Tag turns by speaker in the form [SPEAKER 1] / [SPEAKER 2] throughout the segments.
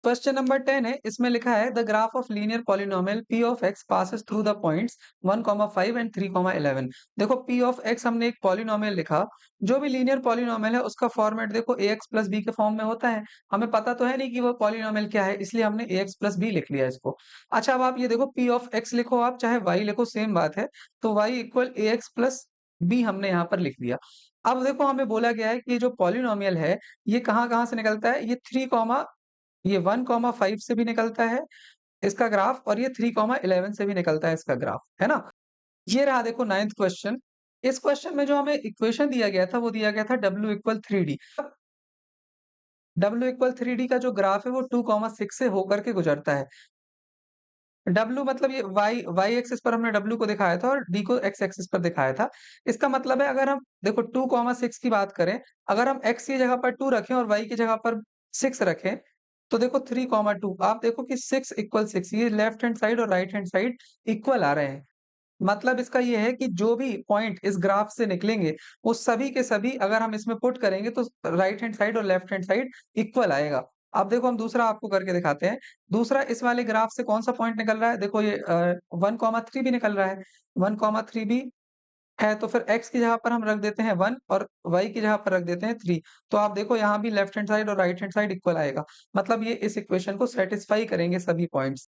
[SPEAKER 1] Question number 10 है, इसमें लिखा है the graph of linear polynomial p of x passes through the points 1, 5 and 3, 11। देखो p ऑफ x हमने एक पॉलिनोमियल लिखा। जो भी लीनियर पॉलिनोमियल है उसका फॉर्मेट देखो ax प्लस b के फॉर्म में होता है। हमें पता तो है नहीं कि वो पॉलिनोमियल क्या है, इसलिए हमने ax प्लस b लिख लिया इसको। अच्छा, अब आप ये देखो p ऑफ x लिखो, आप चाहे y लिखो, सेम बात है। तो y equal ax plus b हमने यहाँ पर लिख दिया। अब देखो हमें बोला गया है कि ये जो पॉलिनोमियल है ये कहाँ कहाँ से निकलता है। ये 3, ये 1, 5 से भी निकलता है इसका ग्राफ, और ये 3, 11 से भी निकलता है इसका ग्राफ, है ना। ये रहा देखो नाइन्थ क्वेश्चन। इस क्वेश्चन में जो हमें इक्वेशन दिया गया था वो दिया गया था W equal 3D। W equal 3D का जो ग्राफ है वो 2, 6 से होकर के गुजरता है। W मतलब ये y एक्सिस पर हमने W को दिखाया था और D को x एक्सिस पर दिखाया था। इसका मतलब है अगर हम देखो 2, 6 की बात करें, अगर हम x की जगह पर 2 रखें और y की जगह पर 6 रखें, तो देखो 3, 2 आप देखो कि 6 इक्वल 6, ये लेफ्ट हैंड साइड और राइट हैंड साइड इक्वल आ रहे हैं। मतलब इसका ये है कि जो भी पॉइंट इस ग्राफ से निकलेंगे वो सभी के सभी अगर हम इसमें पुट करेंगे तो राइट हैंड साइड और लेफ्ट हैंड साइड इक्वल आएगा। अब देखो हम दूसरा आपको करके दिखाते हैं। दूसरा, इस वाले ग्राफ से कौन सा पॉइंट निकल रहा है, देखो ये 1, 3 भी निकल रहा है। 1, 3 भी है, तो फिर x की जगह पर हम रख देते हैं 1 और y की जगह पर रख देते हैं 3। तो आप देखो यहाँ भी लेफ्ट हैंड साइड और राइट हैंड साइड इक्वल आएगा। मतलब ये इस इक्वेशन को सेटिस्फाई करेंगे सभी पॉइंट्स।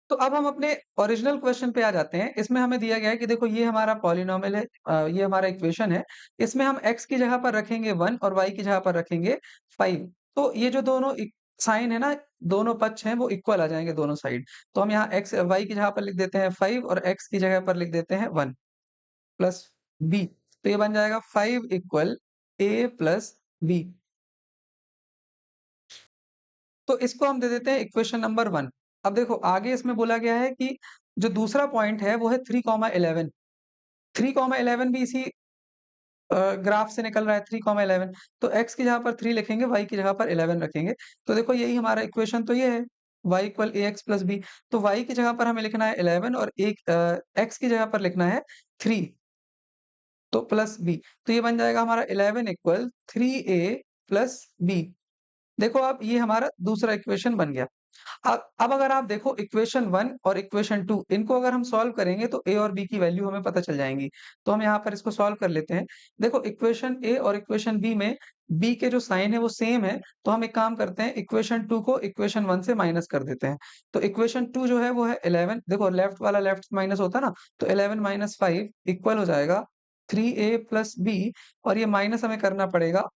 [SPEAKER 1] तो अब हम अपने ओरिजिनल क्वेश्चन पे आ जाते हैं। इसमें हमें दिया गया है कि देखो ये हमारा पॉलिनोमियल है, ये हमारा इक्वेशन है। इसमें हम x की जगह पर रखेंगे 1 और y की जगह पर रखेंगे 5। तो ये जो दोनों साइन है ना, दोनों पक्ष हैं वो इक्वल आ जाएंगे दोनों साइड। तो हम यहाँ x y की जगह पर लिख देते हैं 5 और x की जगह पर लिख देते हैं 1 प्लस b। तो ये बन जाएगा 5 इक्वल a प्लस b। तो इसको हम दे देते हैं इक्वेशन नंबर 1। अब देखो आगे इसमें बोला गया है कि जो दूसरा पॉइंट है वो है 3, 11। 3, 11 भी इसी ग्राफ से निकल रहा है 3, 11। तो x की जगह पर 3 लिखेंगे, y की जगह पर 11 रखेंगे। तो देखो यही हमारा इक्वेशन तो ये है, y इक्वल ए एक्स प्लस बी। तो y की जगह पर हमें लिखना है 11 और x की जगह पर लिखना है 3, तो प्लस b। तो ये बन जाएगा हमारा 11 इक्वल 3a प्लस b। देखो आप, ये हमारा दूसरा इक्वेशन बन गया। अब अगर आप देखो इक्वेशन 1 और इक्वेशन 2, इनको अगर हम सॉल्व करेंगे तो a और b की वैल्यू हमें पता चल जाएंगी। तो हम यहाँ पर इसको सॉल्व कर लेते हैं। देखो इक्वेशन a और इक्वेशन b में b के जो साइन है वो सेम है। तो हम एक काम करते हैं, इक्वेशन 2 को इक्वेशन 1 से माइनस कर देते हैं। तो इक्वेशन 2 जो है वो है 11। देखो लेफ्ट वाला लेफ्ट माइनस होता है ना, तो 11 माइनस 5 इक्वल हो जाएगा 3a प्लस b। और ये माइनस हमें करना पड़ेगा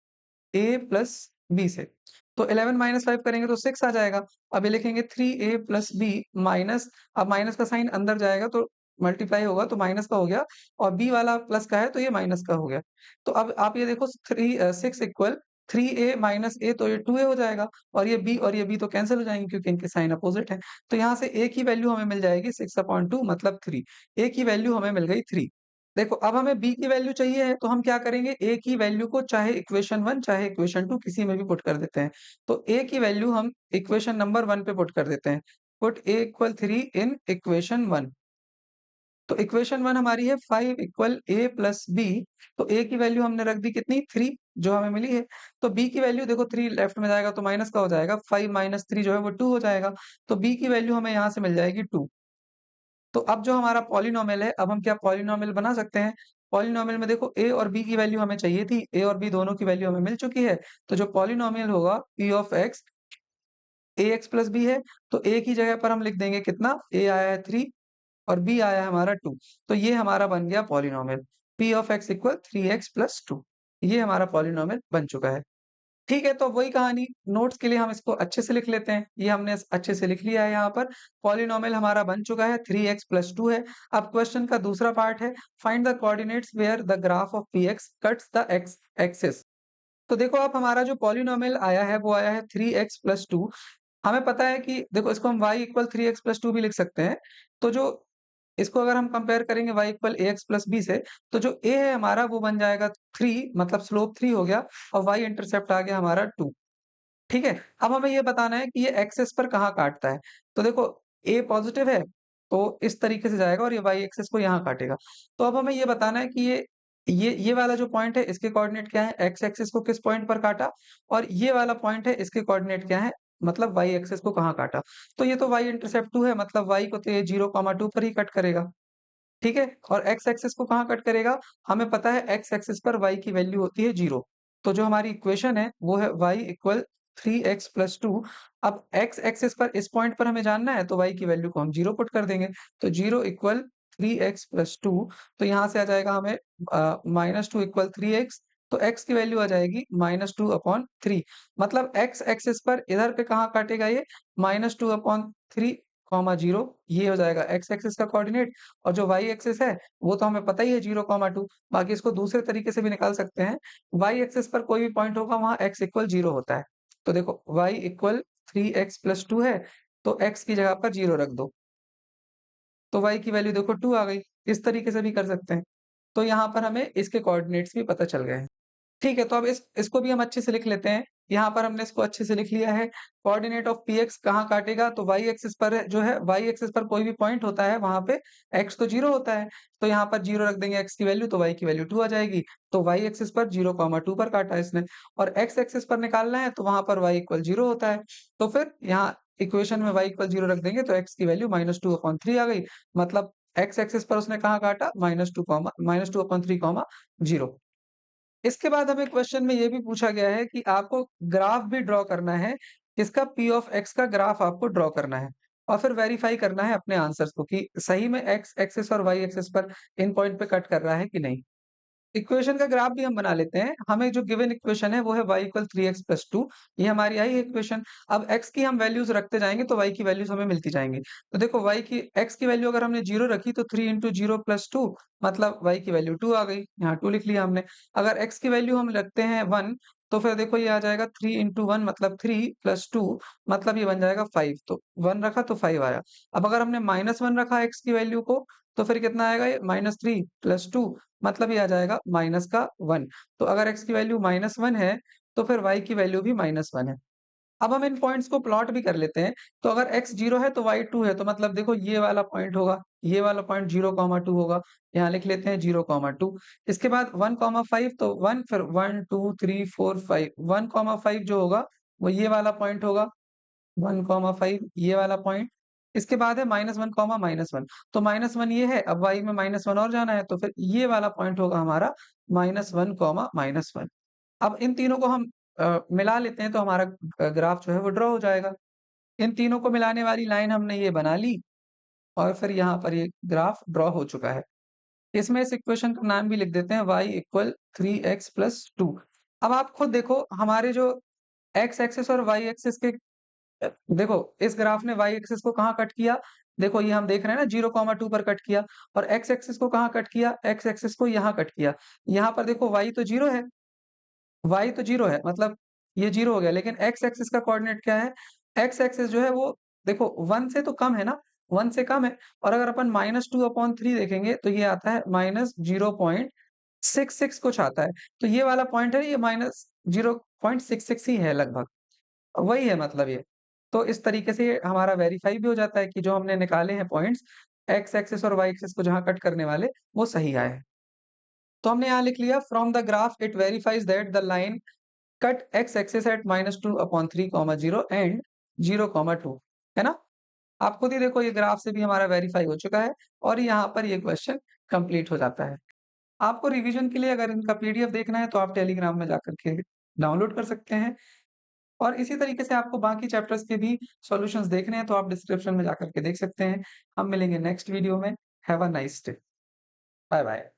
[SPEAKER 1] a प्लस बी से। तो 11 माइनस 5 करेंगे तो 6 आ जाएगा। अब ये लिखेंगे 3a प्लस बी माइनस, अब माइनस का साइन अंदर जाएगा तो मल्टीप्लाई होगा तो माइनस का हो गया, और b वाला प्लस का है तो ये माइनस का हो गया। तो अब आप ये देखो 6 इक्वल 3a माइनस a, तो ये 2a हो जाएगा। और ये b तो कैंसिल हो जाएंगे क्योंकि इनके साइन अपोजिट है। तो यहाँ से a की वैल्यू हमें मिल जाएगी 6/2 मतलब 3। a की वैल्यू हमें मिल गई 3। देखो अब हमें b की वैल्यू चाहिए है, तो हम क्या करेंगे, a की वैल्यू को चाहे इक्वेशन 1 चाहे इक्वेशन 2 किसी में भी पुट कर देते हैं। तो a की वैल्यू हम इक्वेशन नंबर 1 पे पुट कर देते हैं। Put a equal 3 in equation 1। तो इक्वेशन 1 हमारी है 5 इक्वल a प्लस b। तो a की वैल्यू हमने रख दी कितनी, 3, जो हमें मिली है। तो b की वैल्यू देखो 3 लेफ्ट में जाएगा तो माइनस का हो जाएगा, 5 माइनस 3 जो है वो 2 हो जाएगा। तो b की वैल्यू हमें यहाँ से मिल जाएगी 2। तो अब जो हमारा पॉलिनोमियल है, अब हम क्या पॉलिनोमियल बना सकते हैं। पॉलिनोमियल में देखो a और b की वैल्यू हमें चाहिए थी, a और b दोनों की वैल्यू हमें मिल चुकी है। तो जो पॉलिनोमियल होगा p of x a x plus b है। तो a की जगह पर हम लिख देंगे कितना, a आया है 3 और b आया है हमारा 2। तो ये हमारा बन गया polynomial p of x equal 3x plus 2। ये हमारा पॉलिनोमियल बन चुका है। ठीक है, तो वही कहानी, नोट्स के लिए हम इसको अच्छे से लिख लेते हैं। ये हमने अच्छे से लिख लिया है यहाँ पर। पॉलिनोमियल हमारा बन चुका है, 3x प्लस 2 है। अब क्वेश्चन का दूसरा पार्ट है, find the coordinates where the graph of px cuts the x axis. तो देखो अब हमारा जो पॉलिनोमियल आया है वो आया है 3x प्लस 2। हमें पता है कि देखो इसको हम y इक्वल 3x प्लस 2 भी लिख सकते हैं। तो जो इसको अगर हम कंपेयर करेंगे y equal ax plus b से, तो जो a है हमारा वो बन जाएगा 3, मतलब स्लोप 3 हो गया, और y इंटरसेप्ट आ गया हमारा 2। ठीक है, अब हमें ये बताना है कि ये एक्सिस पर कहाँ काटता है। तो देखो a पॉजिटिव है तो इस तरीके से जाएगा और ये y एक्सिस को यहाँ काटेगा। तो अब हमें ये बताना है कि ये वाला जो पॉइंट है इसके कोऑर्डिनेट क्या है, x एक्सिस को किस पॉइंट पर काटा, और ये वाला पॉइंट है इसके कोऑर्डिनेट क्या है, मतलब वाई एक्सिस को कहाँ काटा। तो ये तो वाई इंटरसेप्ट 2 है, मतलब वाई को तो ये 0, 2 पर ही कट करेगा, ठीक है? और एक्स एक्सिस को कहाँ कट करेगा? हमें पता है एक्स एक्सिस पर वाई की वैल्यू होती है 0। तो जो हमारी इक्वेशन है वो है y इक्वल 3x प्लस 2। अब एक्स एक्सिस पर इस पॉइंट पर हमें जानना है तो y की वैल्यू को हम 0 पुट कर देंगे। तो 0 इक्वल 3x प्लस 2। तो यहाँ से आ जाएगा हमें -2 इक्वल 3x। तो x की वैल्यू आ जाएगी -2/3। मतलब एक्स एक्सिस पर इधर पे कहाँ काटेगा ये? -2/3, 0। ये हो जाएगा एक्स एक्सिस का कोऑर्डिनेट। और जो वाई एक्सिस है वो तो हमें पता ही है 0, 2। बाकी इसको दूसरे तरीके से भी निकाल सकते हैं। वाई एक्सिस पर कोई भी पॉइंट होगा वहाँ x इक्वल 0 होता है। तो देखो y इक्वल 3x प्लस 2 है, तो x की जगह पर 0 रख दो। तो y की वैल्यू देखो 2 आ गई। इस तरीके से भी कर सकते हैं। तो यहाँ पर हमें इसके कोऑर्डिनेट्स भी पता चल गए हैं। ठीक है, तो अब इसको भी हम अच्छे से लिख लेते हैं। यहाँ पर हमने इसको अच्छे से लिख लिया है। कोऑर्डिनेट ऑफ पीएक्स कहाँ काटेगा? तो वाई एक्सिस पर जो है, वाई एक्सिस पर कोई भी पॉइंट होता है वहाँ पे एक्स तो 0 होता है। तो यहाँ पर 0 रख देंगे एक्स की वैल्यू, तो वाई की वैल्यू 2 आ जाएगी। तो वाई एक्सिस पर 0, 2 पर काटा इसने। और एक्स एक्सिस पर निकालना है तो वहाँ पर वाई इक्वल 0 होता है। तो फिर यहाँ इक्वेशन में वाई इक्वल 0 रख देंगे तो एक्स की वैल्यू -2/3 आ गई। मतलब एक्स एक्सिस पर उसने कहाँ काटा? -2/3, 0। इसके बाद हमें क्वेश्चन में ये भी पूछा गया है कि आपको ग्राफ भी ड्रॉ करना है, किसका p ऑफ x का ग्राफ आपको ड्रॉ करना है और फिर वेरीफाई करना है अपने आंसर्स को कि सही में x एक्सिस और y एक्सिस पर इन पॉइंट पे कट कर रहा है कि नहीं। इक्वेशन का ग्राफ भी हम बना लेते हैं। हमें जो गिवन इक्वेशन है वो है y इक्वल 3x प्लस 2। ये हमारी आई है इक्वेशन। अब x की हम वैल्यूज रखते जाएंगे तो y की वैल्यूज हमें मिलती जाएंगी। तो देखो y की x की वैल्यू अगर हमने 0 रखी तो 3 इंटू 0 प्लस 2, मतलब y की वैल्यू 2 आ गई। यहाँ 2 लिख लिया हमने। अगर x की वैल्यू हम रखते हैं 1, तो फिर देखो ये आ जाएगा 3 इंटू 1 मतलब 3 प्लस 2 मतलब ये बन जाएगा 5। तो 1 रखा तो 5 आया। अब अगर हमने -1 रखा x की वैल्यू को, तो फिर कितना आएगा ये? -3 प्लस 2 मतलब ये आ जाएगा माइनस का 1। तो अगर x की वैल्यू -1 है, तो फिर y की वैल्यू भी -1 है। अब हम इन पॉइंट्स को प्लॉट भी कर लेते हैं। तो अगर x 0 है तो y 2 है, तो मतलब देखो ये वाला पॉइंट होगा, ये वाला पॉइंट 0, 2 होगा। यहाँ लिख लेते हैं 0, 2। इसके बाद 1, 5 तो 1 फिर 1, 2, 3, 4, 5। 1, 5 जो होगा वो ये वाला पॉइंट होगा। 1, 5 ये वाला पॉइंट। इसके बाद है -1, -1। तो -1 ये है, अब y में -1 और जाना है, तो फिर ये वाला पॉइंट होगा हमारा -1, -1। अब इन तीनों को हम मिला लेते हैं तो हमारा ग्राफ जो है वो ड्रॉ हो जाएगा। इन तीनों को मिलाने वाली लाइन हमने ये बना ली और फिर यहाँ पर ये ग्राफ ड्रॉ हो चुका है। इसमें इस इक्वेशन का नाम भी लिख देते हैं y इक्वल 3x प्लस 2। अब आप खुद देखो हमारे जो x एक्सिस और y एक्सिस के देखो इस ग्राफ ने y एक्सिस को कहाँ कट किया? देखो ये हम देख रहे हैं ना 0, 2 पर कट किया। और x एक्सिस को कहाँ कट किया? x एक्सिस को यहाँ कट किया। यहाँ पर देखो y तो 0 है, y तो 0 है, मतलब ये 0 हो गया। लेकिन x एक्सिस का कोऑर्डिनेट क्या है? x एक्सिस जो है वो देखो 1 से तो कम है ना, 1 से कम है। और अगर अपन -2/3 देखेंगे तो ये आता है -0.66 कुछ आता है। तो ये वाला पॉइंट है, ये -0.66 ही है लगभग। वही है मतलब ये। तो इस तरीके से हमारा वेरीफाई भी हो जाता है कि जो हमने निकाले हैं पॉइंट्स, एक्स एक्सिस और वाई एक्सिस को जहाँ कट करने वाले, वो सही आए हैं। तो हमने यहाँ लिख लिया from the graph it verifies that the line cut x axis at -2/3, 0 and 0, 2, है ना? आप खुद ही देखो ये ग्राफ से भी हमारा वेरीफाई हो चुका है और यहाँ पर ये क्वेश्चन कंप्लीट हो जाता है। आपको रिवीजन के लिए अगर इनका पीडीएफ देखना है तो आप टेलीग्राम में जाकर के डाउनलोड कर सकते हैं। और इसी तरीके से आपको बाकी चैप्टर्स के भी सॉल्यूशंस देखने हैं तो आप डिस्क्रिप्शन में जाकर के देख सकते हैं। हम मिलेंगे नेक्स्ट वीडियो में। Have a nice day. Bye bye.